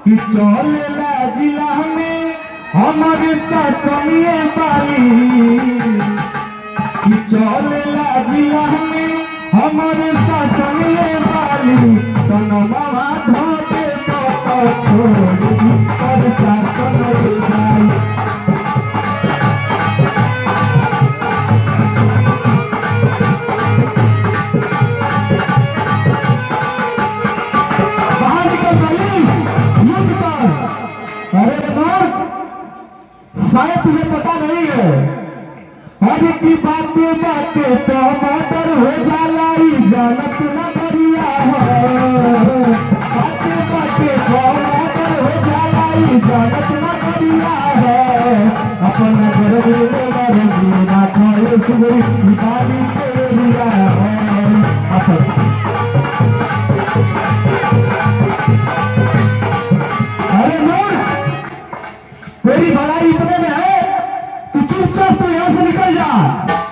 कि चलेला जिला में हमारे ससमिए बाली कि चलेला जिला में हमारे ससमिए बाली तनवा धोके तो छोड़ी और शासन जाई शायद तुझे पता नहीं है अरे की बातें बातें तो मर्डर हो जाला जानत न करिया है बातें बातें तो मर्डर हो जाला जानत न करिया है अपना घर में ना खाए सुबह निकाली के लिया है अरे नूर तेरी भलाई इतने में है तू चुपचाप तो यहाँ से निकल जा।